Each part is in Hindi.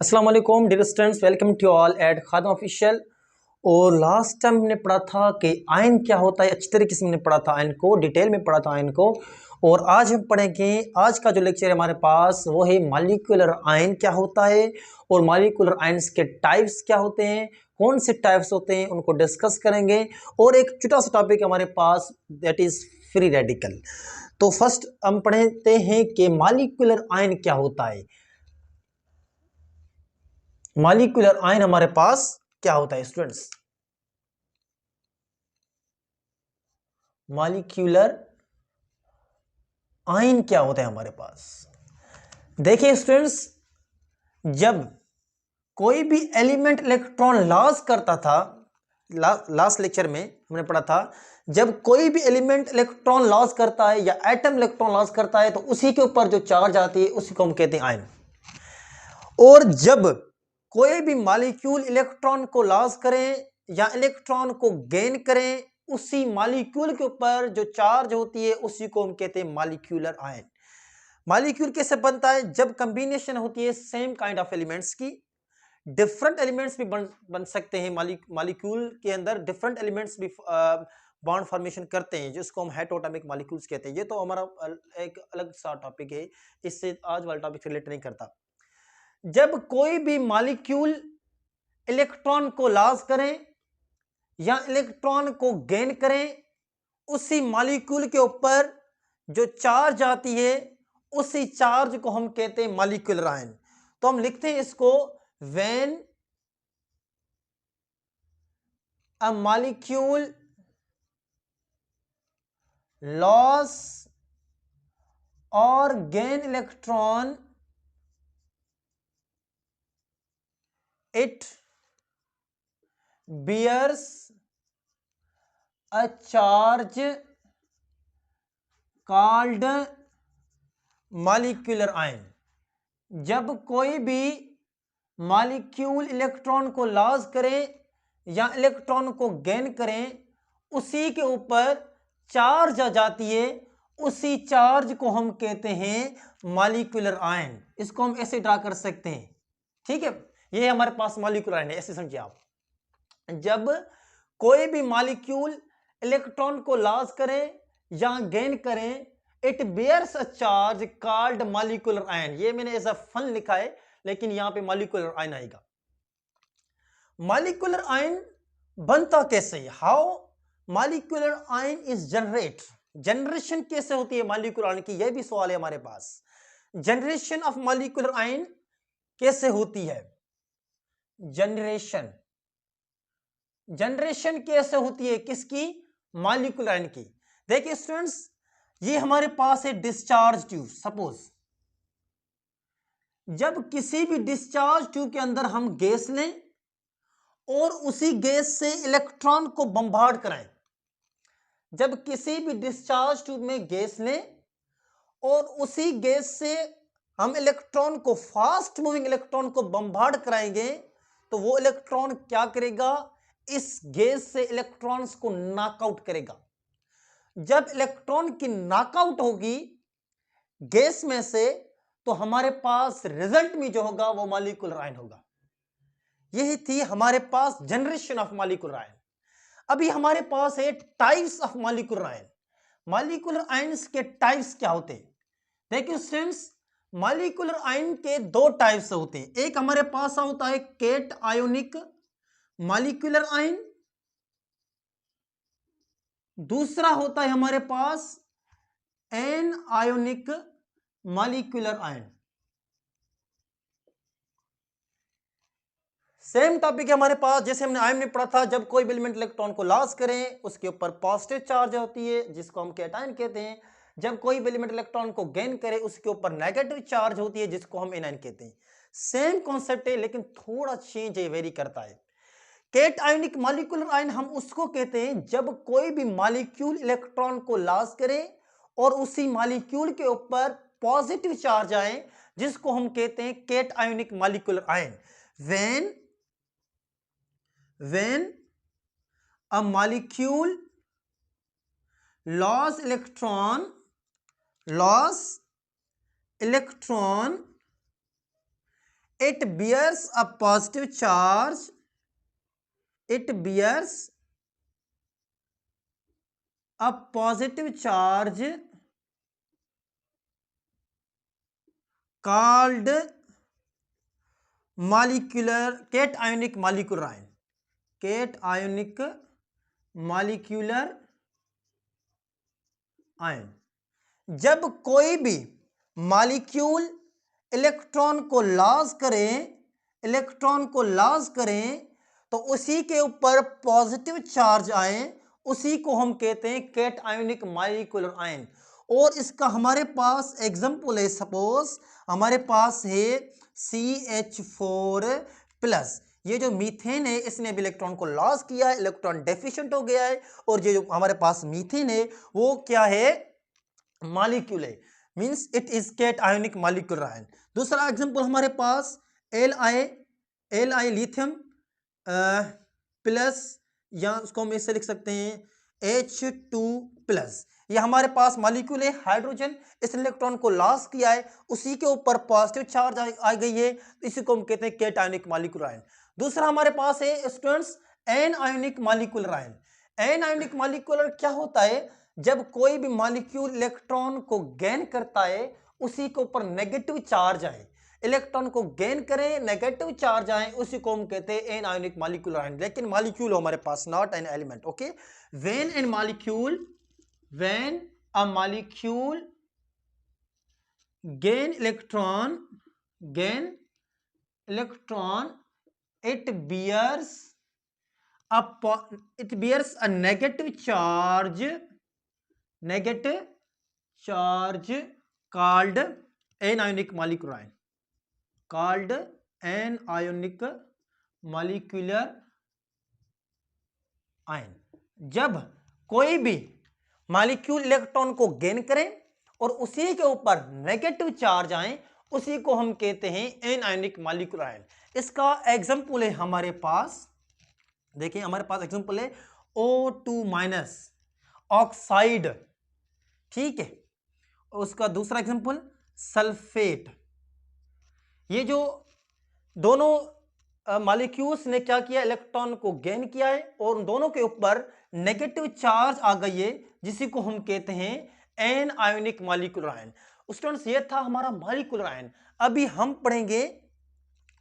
अस्सलाम वालेकुम dear students, welcome to all at Khadam official. और लास्ट टाइम हमने पढ़ा था कि आयन क्या होता है। अच्छी तरीके से हमने पढ़ा था आयन को, डिटेल में पढ़ा था आयन को। और आज हम पढ़ेंगे, आज का जो लेक्चर है हमारे पास वो है मॉलिक्यूलर आयन क्या होता है और मॉलिक्यूलर आयंस के टाइप्स क्या होते हैं, कौन से टाइप्स होते हैं उनको डिस्कस करेंगे। और एक छोटा सा टॉपिक हमारे पास, दैट इज फ्री रेडिकल। तो फर्स्ट हम पढ़ते हैं कि मॉलिक्यूलर आयन क्या होता है। मॉलिक्यूलर आयन हमारे पास क्या होता है स्टूडेंट्स? मॉलिक्यूलर आयन क्या होता है हमारे पास? देखिए स्टूडेंट्स, जब कोई भी एलिमेंट इलेक्ट्रॉन लॉस करता था, लास्ट लेक्चर में हमने पढ़ा था, जब कोई भी एलिमेंट इलेक्ट्रॉन लॉस करता है या एटम इलेक्ट्रॉन लॉस करता है तो उसी के ऊपर जो चार्ज आती है उसी को हम कहते हैं आयन। और जब कोई भी मॉलिक्यूल इलेक्ट्रॉन को लॉस करें या इलेक्ट्रॉन को गेन करें, उसी मॉलिक्यूल के ऊपर जो चार्ज होती है उसी को हम कहते हैं मॉलिक्यूलर आयन। मॉलिक्यूल कैसे बनता है? जब कंबिनेशन होती है सेम काइंड ऑफ एलिमेंट्स की। डिफरेंट एलिमेंट्स भी बन सकते हैं, मॉलिक्यूल के अंदर डिफरेंट एलिमेंट्स भी बॉन्ड फॉर्मेशन करते हैं, जिसको हम हेटेरोटॉमिक मॉलिक्यूल्स कहते हैं। ये तो हमारा एक अलग सा टॉपिक है, इससे आज वाला टॉपिक रिलेट नहीं करता। जब कोई भी मॉलिक्यूल इलेक्ट्रॉन को लॉस करें या इलेक्ट्रॉन को गेन करें, उसी मॉलिक्यूल के ऊपर जो चार्ज आती है उसी चार्ज को हम कहते हैं मॉलिक्यूलर आयन। तो हम लिखते हैं इसको, व्हेन अ मॉलिक्यूल लॉस और gain electron, it bears a charge called molecular ion। जब कोई भी मॉलिक्यूल इलेक्ट्रॉन को लॉस करे या इलेक्ट्रॉन को गेन करें, उसी के ऊपर चार्ज आ जाती है, उसी चार्ज को हम कहते हैं मॉलिक्यूलर आयन। इसको हम ऐसे ड्रा कर सकते हैं, ठीक है। ये हमारे पास मॉलिक्यूलर आयन है, ऐसे समझिए आप। जब कोई भी मॉलिक्यूल इलेक्ट्रॉन को लॉस करें या गेन करें, it bears a charge called molecular ion. ये मैंने एज अ फन लिखा है, लेकिन यहां पे मॉलिक्यूलर आयन आएगा। मॉलिक्यूलर आयन बनता कैसे है? How molecular ion is generate. Generation कैसे होती है मॉलिक्यूलर आयन की? यह भी सवाल है हमारे पास। जनरेशन ऑफ मॉलिक्यूलर आयन कैसे होती है? जनरेशन जनरेशन कैसे होती है किसकी? मॉलिक्यूलर आयन की। देखिए स्टूडेंट्स, ये हमारे पास है डिस्चार्ज ट्यूब। सपोज जब किसी भी डिस्चार्ज ट्यूब के अंदर हम गैस लें और उसी गैस से इलेक्ट्रॉन को बम्बार्ड कराएं, जब किसी भी डिस्चार्ज ट्यूब में गैस लें और उसी गैस से हम इलेक्ट्रॉन को, फास्ट मूविंग इलेक्ट्रॉन को बम्बार्ड कराएंगे, तो वो इलेक्ट्रॉन क्या करेगा? इस गैस से इलेक्ट्रॉन्स को नॉकआउट करेगा। जब इलेक्ट्रॉन की नॉकआउट होगी गैस में से, तो हमारे पास रिजल्ट में जो होगा वो मॉलिक्यूलर आयन होगा। यही थी हमारे पास जनरेशन ऑफ मॉलिक्यूलर आयन। अभी हमारे पास है types of molecular ion. Molecular ions के टाइप्स क्या होते हैं? देखिए स्टूडेंट्स, मॉलिक्यूलर आयन के दो टाइप्स होते हैं। एक हमारे पास होता है केट आयोनिक मॉलिक्यूलर आयन, दूसरा होता है हमारे पास anionic molecular ion. Same topic है हमारे पास, जैसे हमने आयन में पढ़ा था, जब कोई भी एलिमेंट इलेक्ट्रॉन को लॉस करें उसके ऊपर पॉजिटिव चार्ज होती है जिसको हम कैटायन कहते हैं। जब कोई भी एलिमेंट इलेक्ट्रॉन को गेन करे उसके ऊपर नेगेटिव चार्ज होती है जिसको हम एनायन कहते हैं। सेम कॉन्सेप्ट है, लेकिन थोड़ा चेंज है, वेरी करता है। केट आयोनिक मॉलिक्यूलर आयन हम उसको कहते हैं जब कोई भी मॉलिक्यूल इलेक्ट्रॉन को लॉस करे और उसी मॉलिक्यूल के ऊपर पॉजिटिव चार्ज आए, जिसको हम कहते हैं cationic molecular ion. when a molecule loss electron it bears a positive charge, it bears a positive charge called molecular cationic molecular ion, cationic molecular ion। जब कोई भी मॉलिक्यूल इलेक्ट्रॉन को लॉस करें, इलेक्ट्रॉन को लॉस करें तो उसी के ऊपर पॉजिटिव चार्ज आए, उसी को हम कहते हैं कैटायोनिक मॉलिक्यूलर आयन। और इसका हमारे पास एग्जांपल है, सपोज हमारे पास है CH4 प्लस। ये जो मीथेन है इसने भी इलेक्ट्रॉन को लॉस किया है, इलेक्ट्रॉन डेफिशिएंट हो गया है, और ये जो हमारे पास मीथेन है वो क्या है, मॉलिक्यूल है, means it is cationic molecular ion. दूसरा एग्जांपल हमारे पास Li लिथियम प्लस, या उसको हम इससे लिख सकते हैं H2 प्लस। ये हमारे पास मॉलिक्यूल है हाइड्रोजन, इस इलेक्ट्रॉन को लॉस किया है, उसी के ऊपर पॉजिटिव चार्ज आ गई है, इसी को हम कहते हैं कैटायोनिक मॉलिक्यूलर आयन। दूसरा हमारे पास है students anionic molecular ion. Anionic molecular क्या होता है, जब कोई भी मॉलिक्यूल इलेक्ट्रॉन को गेन करता है उसी के ऊपर नेगेटिव चार्ज आए, इलेक्ट्रॉन को गेन करें नेगेटिव चार्ज आए, उसी को हम कहते हैं एनायोनिक मॉलिक्यूलर आयन। लेकिन मॉलिक्यूल हमारे पास, not an element. Okay, when an molecule, when a molecule gain electron, it bears a negative charge called anionic molecular ion, called anionic molecular ion। जब कोई भी मॉलिक्यूल इलेक्ट्रॉन को गेन करे और उसी के ऊपर नेगेटिव चार्ज आए, उसी को हम कहते हैं एनायोनिक मॉलिक्यूलर आयन। इसका एग्जांपल है हमारे पास, देखिए हमारे पास एग्जांपल है O2 माइनस ऑक्साइड, ठीक है। उसका दूसरा एग्जांपल सल्फेट। ये जो दोनों मॉलिक्यूल्स ने क्या किया, इलेक्ट्रॉन को गेन किया है और उन दोनों के ऊपर नेगेटिव चार्ज आ गई है, जिसी को हम कहते हैं एनायोनिक मॉलिक्यूलर आयन। स्टूडेंट्स ये था हमारा मॉलिक्यूलर आयन। अभी हम पढ़ेंगे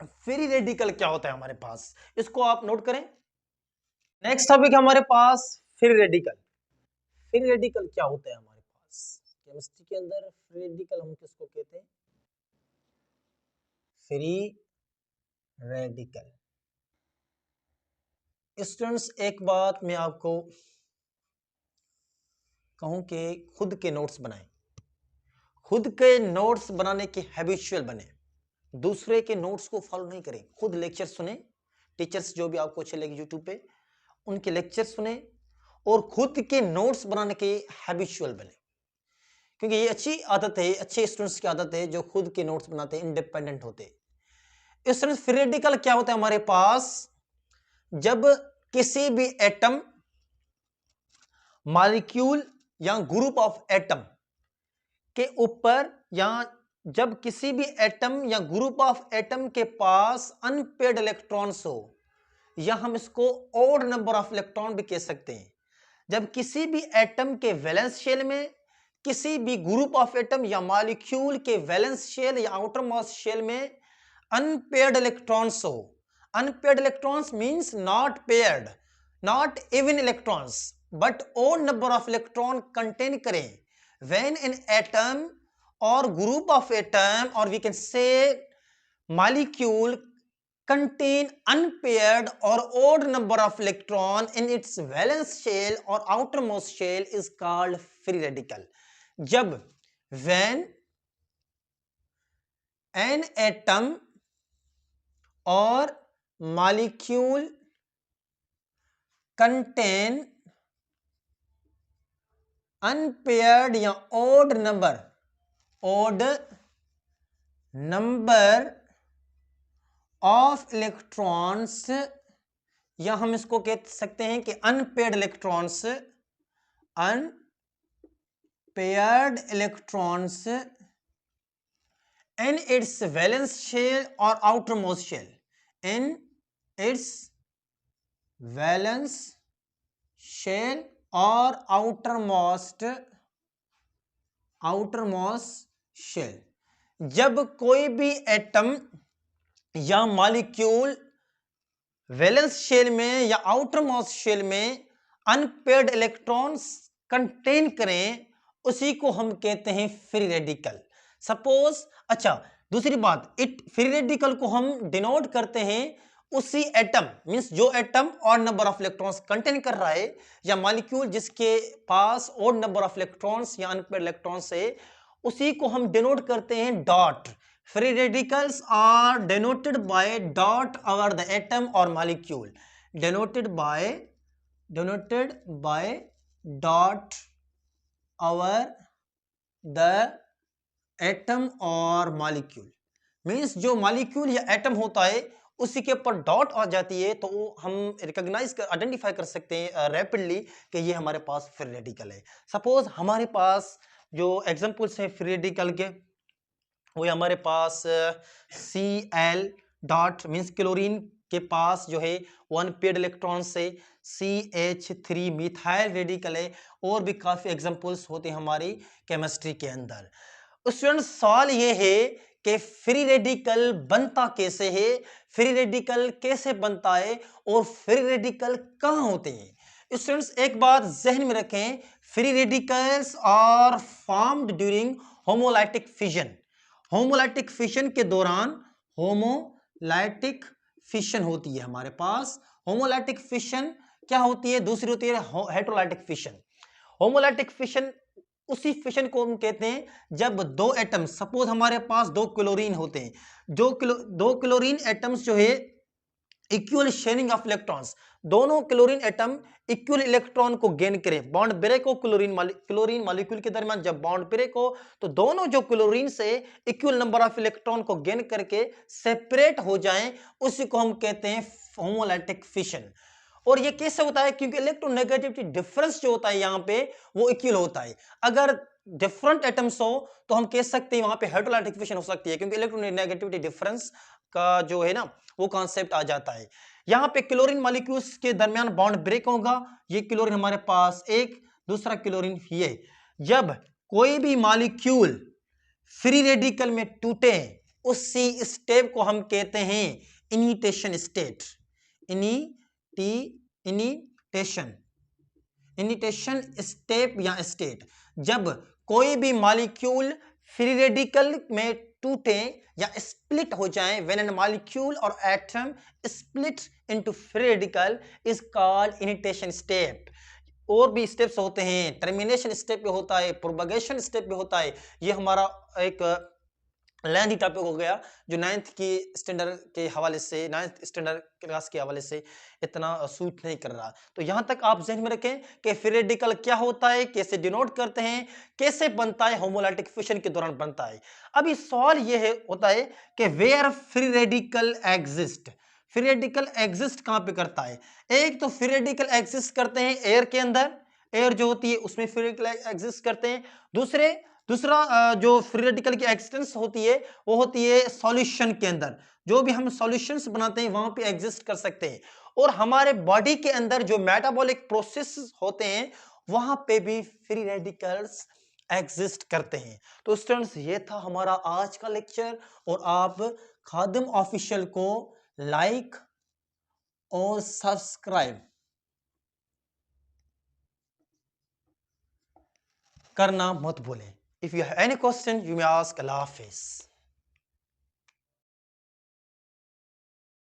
फ्री रेडिकल क्या होता है हमारे पास, इसको आप नोट करें। नेक्स्ट टॉपिक हमारे पास फ्री रेडिकल। फ्री रेडिकल क्या होता है हमारे पास केमिस्ट्री के अंदर, फ्री रेडिकल हम किसको कहते हैं, फ्री रेडिकल। स्टूडेंट्स एक बात मैं आपको कहूं कि खुद के नोट्स बनाएं, खुद के नोट्स बनाने के हैबिचुअल बने, दूसरे के नोट्स को फॉलो नहीं करें। खुद लेक्चर सुने, टीचर्स जो भी आपको अच्छे लगे यूट्यूब पे उनके लेक्चर सुने और खुद के नोट्स बनाने के हैबिचुअल बने, क्योंकि ये अच्छी आदत है, अच्छे स्टूडेंट्स की आदत है जो खुद के नोट्स बनाते हैं, इंडिपेंडेंट होते हैं। स्टूडेंट्स फ्री रेडिकल क्या होता है हमारे पास, जब किसी भी एटम, मॉलिक्यूल या ग्रुप ऑफ एटम के ऊपर, या जब किसी भी एटम या ग्रुप ऑफ एटम के पास अनपेयर्ड इलेक्ट्रॉन्स हो, या हम इसको ऑड नंबर ऑफ इलेक्ट्रॉन भी कह सकते हैं। जब किसी भी एटम के वैलेंस शेल में, किसी भी ग्रुप ऑफ एटम या मॉलिक्यूल के वैलेंस शेल या आउटर मोस्ट शेल में अनपेयर्ड इलेक्ट्रॉन्स हो, unpaired electrons means not paired, not even electrons but odd number of electron contain करें, when an atom or group of atom or we can say molecule contain unpaired or odd number of electron in its valence shell or outermost shell is called free radical। जब when an atom or molecule contain unpaired या odd number ऑफ इलेक्ट्रॉन्स, या हम इसको कह सकते हैं कि unpaired electrons, unpaired electrons in its valence shell or outermost shell, in its valence shell or outermost shell। जब कोई भी एटम या मॉलिक्यूल वैलेंस शेल में या आउटर मोस्ट शेल में अनपेयर्ड इलेक्ट्रॉन्स कंटेन करें, उसी को हम कहते हैं फ्री रेडिकल। सपोज, अच्छा दूसरी बात, फ्री रेडिकल को हम डिनोट करते हैं उसी एटम, मींस जो एटम और नंबर ऑफ इलेक्ट्रॉन्स कंटेन कर रहा है, या मॉलिक्यूल जिसके पास और नंबर ऑफ इलेक्ट्रॉन्स या अनपेयर्ड इलेक्ट्रॉन्स है, उसी को हम डिनोट करते हैं dot. Free radicals are denoted by dot over the atom or molecule, denoted by dot over the atom or molecule। Means जो मॉलिक्यूल या एटम होता है उसी के ऊपर डॉट आ जाती है, तो हम रिकॉग्नाइज कर, आइडेंटिफाई कर सकते हैं रैपिडली कि ये हमारे पास फ्री रेडिकल है। सपोज हमारे पास जो एग्जांपल्स हैं फ्री रेडिकल के, वो हमारे पास Cl डॉट मीन्स क्लोरीन के पास जो है वन पेड इलेक्ट्रॉन से CH3 मिथाइल रेडिकल है, और भी काफी एग्जांपल्स होते हैं हमारी केमिस्ट्री के अंदर। स्टूडेंट सवाल ये है कि फ्री रेडिकल बनता कैसे है, फ्री रेडिकल कैसे बनता है, और फ्री रेडिकल कहां होते हैं। स्टूडेंट्स एक बात जहन में रखें, free radicals are formed during homolytic fission. Homolytic fission के दौरान होमोलाइटिक फिशन होती है हमारे पास। होमोलाइटिक फिशन क्या होती है, दूसरी होती है हेटेरोलाइटिक फिशन। होमोलाइटिक फिशन उसी फिशन को हम कहते हैं जब दो एटम, सपोज हमारे पास दो क्लोरीन होते हैं, दो क्लोरीन एटम्स जो है इक्वल शेयरिंग ऑफ इलेक्ट्रॉन्स, दोनों क्लोरीन एटम इक्वल इलेक्ट्रॉन को गेन करें, बॉन्ड ब्रेक हो क्लोरीन मॉलिक्यूल के दरमियान जब बॉन्ड ब्रेक हो, तो दोनों जो क्लोरीन से इक्वल नंबर ऑफ इलेक्ट्रॉन को गेन करके सेपरेट हो जाएं, उसी को हम कहते हैं होमोलाइटिक फिशन। और ये कैसे होता है, क्योंकि इलेक्ट्रोनेगेटिविटी डिफरेंस जो होता है यहां पे वो इक्वल होता है। अगर डिफरेंट एटम्स हो तो हम कह सकते हैं वहां पे हेटेरोलाइटिक फिशन हो सकती है, क्योंकि इलेक्ट्रोनेगेटिविटी डिफरेंस का जो है ना वो कॉन्सेप्ट आ जाता है। यहां पे क्लोरीन मॉलिक्यूल्स के दरमियान बॉन्ड ब्रेक होगा, ये क्लोरीन हमारे पास एक, दूसरा क्लोरीन ये। जब कोई भी मॉलिक्यूल फ्री रेडिकल में टूटे, उसी स्टेप को हम कहते हैं इनिटेशन स्टेट। इनिटेशन स्टेप या स्टेट। जब कोई भी मॉलिक्यूल फ्री रेडिकल में टूटे या स्प्लिट हो जाए, व्हेन एन मॉलिक्यूल और atom split into free radical is called initiation step. और भी स्टेप्स होते हैं, टर्मिनेशन स्टेप पे होता है, प्रोपगेशन स्टेप पे होता है। ये हमारा एक लेंथी टॉपिक हो गया जो 9th की स्टैंडर्ड के हवाले से, 9th स्टैंडर्ड क्लास के हवाले से इतना सूट नहीं कर रहा। तो यहां तक आप ध्यान में रखें कि फ्री रेडिकल क्या होता है, कैसे डिनोट करते हैं, कैसे बनता है, होमोलाइटिक फिशन के दौरान बनता है। अभी सवाल यह होता है कि where free radical exist. Free radical exist कहां पे करता है। एक तो फ्री रेडिकल एग्जिस्ट करते हैं एयर के अंदर, एयर जो होती है उसमें फ्री रेडिकल एग्जिस्ट करते हैं। दूसरा जो फ्री रेडिकल की एक्सिस्टेंस होती है वो होती है सॉल्यूशन के अंदर, जो भी हम सॉल्यूशंस बनाते हैं वहां पे एग्जिस्ट कर सकते हैं। और हमारे बॉडी के अंदर जो मेटाबॉलिक प्रोसेस होते हैं वहां पे भी फ्री रेडिकल्स एग्जिस्ट करते हैं। तो स्टूडेंट्स ये था हमारा आज का लेक्चर, और आप खादिम ऑफिशियल को लाइक और सब्सक्राइब करना मत भूलें। If you have any question, you may ask. Allah Hafiz.